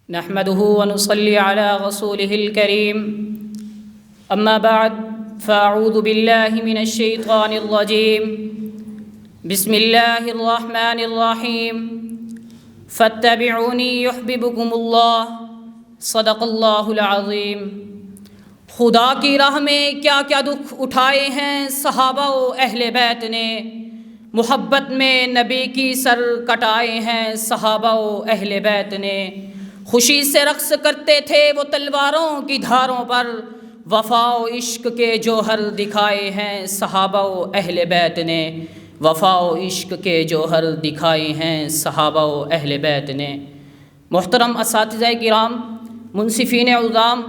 نحمده ونصلي على رسوله الكريم أما بعد فأعوذ بالله من الشيطان الرجيم بسم الله الرحمن الرحيم فاتبعوني يحببكم الله صدق اللہ العظیم۔ خدا کی راہ میں کیا کیا دکھ اٹھائے ہیں صحابہ و اہل بیت نے، محبت میں نبی کی سر کٹائے ہیں صحابہ و اہل بیت نے، خوشی سے رقص کرتے تھے وہ تلواروں کی دھاروں پر، وفا و عشق کے جوہر دکھائے ہیں صحابہ و اہل بیت نے، وفا و عشق کے جوہر دکھائے ہیں صحابہ و اہل بیت نے۔ محترم اساتذہ کرام، منصفین عظام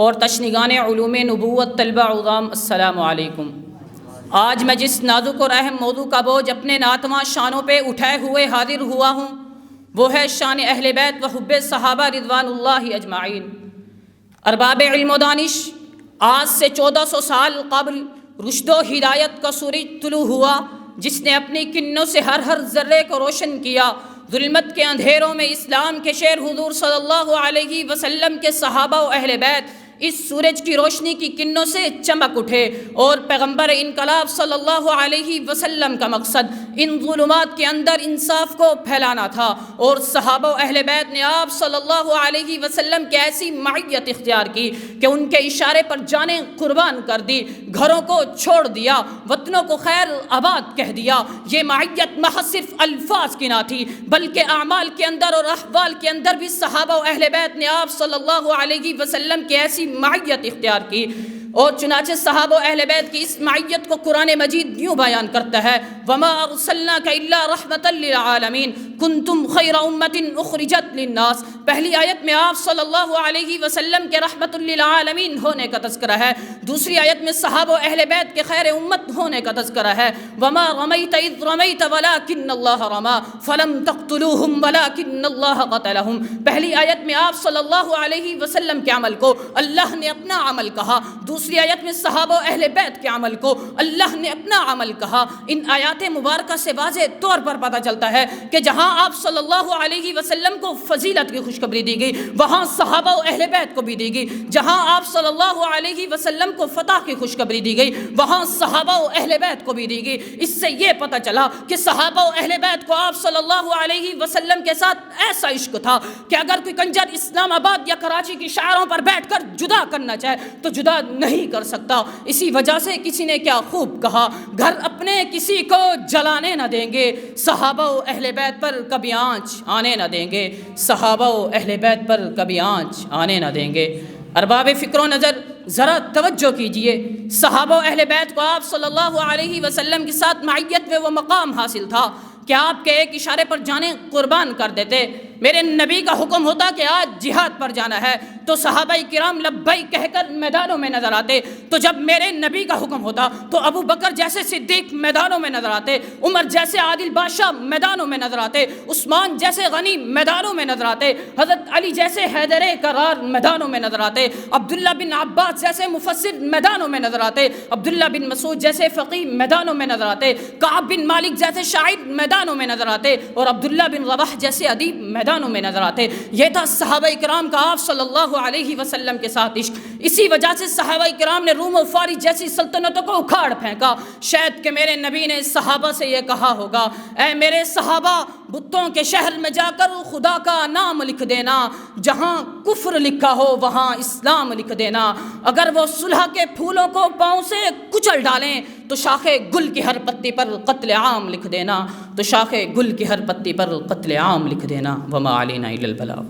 اور تشنیگان علوم نبوت طلبہ عظام، السلام علیکم۔ آج میں جس نازک اور اہم موضوع کا بوجھ اپنے ناتواں شانوں پہ اٹھائے ہوئے حاضر ہوا ہوں وہ ہے شان اہل بیت و حب صحابہ رضوان اللہ اجمعین۔ ارباب علم و دانش، آج سے 1400 سال قبل رشد و ہدایت کا سورج طلوع ہوا، جس نے اپنی کنوں سے ہر ذرے کو روشن کیا۔ ظلمت کے اندھیروں میں اسلام کے شیر حضور صلی اللہ علیہ وسلم کے صحابہ و اہل بیت اس سورج کی روشنی کی کنوں سے چمک اٹھے، اور پیغمبر انقلاب صلی اللہ علیہ وسلم کا مقصد ان ظلمات کے اندر انصاف کو پھیلانا تھا، اور صحابہ و اہل بیت نے آپ صلی اللہ علیہ وسلم کی ایسی معیت اختیار کی کہ ان کے اشارے پر جانیں قربان کر دی، گھروں کو چھوڑ دیا، وطنوں کو خیر آباد کہہ دیا۔ یہ معیت محض صرف الفاظ کی نہ تھی بلکہ اعمال کے اندر اور احوال کے اندر بھی صحابہ و اہل بیت نے آپ صلی اللہ علیہ وسلم کی ایسی معیت اختیار کی، اور چنانچہ صحابہ و اہل بیت کی اس معیت کو قرآن مجید یوں بیان کرتا ہے: وَمَا أَرْسَلْنَاكَ إِلَّا رَحْمَةً لِّلْعَالَمِينَ كُنْتُمْ خَيْرَ أُمَّةٍ أُخْرِجَتْ لِلنَّاسِ۔ پہلی آیت میں آپ صلی اللہ علیہ وسلم کے رحمت للعالمین ہونے کا تذکرہ ہے، دوسری آیت میں صحابہ و اہل بیت کے خیر امت ہونے کا تذکرہ ہے۔ وَمَا رَمَيْتَ إِذْ رَمَيْتَ وَلَكِنَّ اللَّهَ رَمَىٰ فَلَمْ تَقْتُلُوهُمْ وَلَكِنَّ اللَّهَ قَتَلَهُمْ۔ پہلی آیت میں آپ صلی اللہ علیہ وسلم کے عمل کو اللہ نے اپنا عمل کہا، دوسری آیت میں صحابہ و اہل بیت کے عمل کو اللہ نے اپنا عمل کہا۔ ان آیات مبارکہ سے واضح طور پر پتہ چلتا ہے کہ جہاں آپ صلی اللہ علیہ وسلم کو فضیلت کی خوشخبری دی گئی وہاں صحابہ و اہل بیت کو بھی دی گئی، جہاں آپ صلی اللہ علیہ وسلم کو فتح کی خوشخبری دی گئی وہاں صحابہ و اہل بیت کو بھی دی گئی۔ اس سے یہ پتہ چلا کہ صحابہ و اہل بیت کو آپ صلی اللہ علیہ وسلم کے ساتھ ایسا عشق تھا کہ اگر کوئی کنجر اسلام آباد یا کراچی کی شہروں پر بیٹھ کر جدا کرنا چاہے تو جدا نہیں کر سکتا۔ اسی وجہ سے کسی نے کیا خوب کہا: گھر اپنے کسی کو جلانے نہ دیں گے، صحابہ و اہل بیت پر کبھی آنچ آنے نہ دیں گے، صحابہ و اہل بیت پر کبھی آنچ آنے نہ دیں گے۔ ارباب فکر و نظر ذرا توجہ کیجئے، صحابہ و اہل بیت کو آپ صلی اللہ علیہ وسلم کے ساتھ معیت میں وہ مقام حاصل تھا کہ آپ کے ایک اشارے پر جانیں قربان کر دیتے۔ میرے نبی کا حکم ہوتا کہ آج جہاد پر جانا ہے تو صحابہ کرام لبیک کہہ کر میدانوں میں نظر آتے، تو جب میرے نبی کا حکم ہوتا تو ابو بکر جیسے صدیق میدانوں میں نظر آتے، عمر جیسے عادل بادشاہ میدانوں میں نظر آتے، عثمان جیسے غنی میدانوں میں نظر آتے، حضرت علی جیسے حیدر کرار میدانوں میں نظر آتے، عبداللہ بن عباس جیسے مفسر میدانوں میں نظر آتے، عبداللہ بن مسعود جیسے فقیہ میدانوں میں نظر آتے، کعب بن مالک جیسے شاعر میدانوں میں نظر آتے، اور عبداللہ بن رواح جیسے ادیب میدانوں میں نظر آتے۔ یہ تھا صحابہ کرام کا آپ صلی اللہ علیہ وسلم کے ساتھ عشق۔ اسی وجہ سے صحابہ کرام نے روم و فارس جیسی سلطنتوں کو اکھاڑ پھینکا۔ شاید کہ میرے نبی نے صحابہ سے یہ کہا ہوگا: اے میرے صحابہ، بتوں کے شہر میں جا کر خدا کا نام لکھ دینا، جہاں کفر لکھا ہو وہاں اسلام لکھ دینا۔ اگر وہ صلح کے پھولوں کو پاؤں سے کچل ڈالیں تو شاخ گل کی ہر پتی پر قتل عام لکھ دینا، تو شاخ گل کی ہر پتی پر قتل عام لکھ دینا۔ وما علینا الا البلاغ۔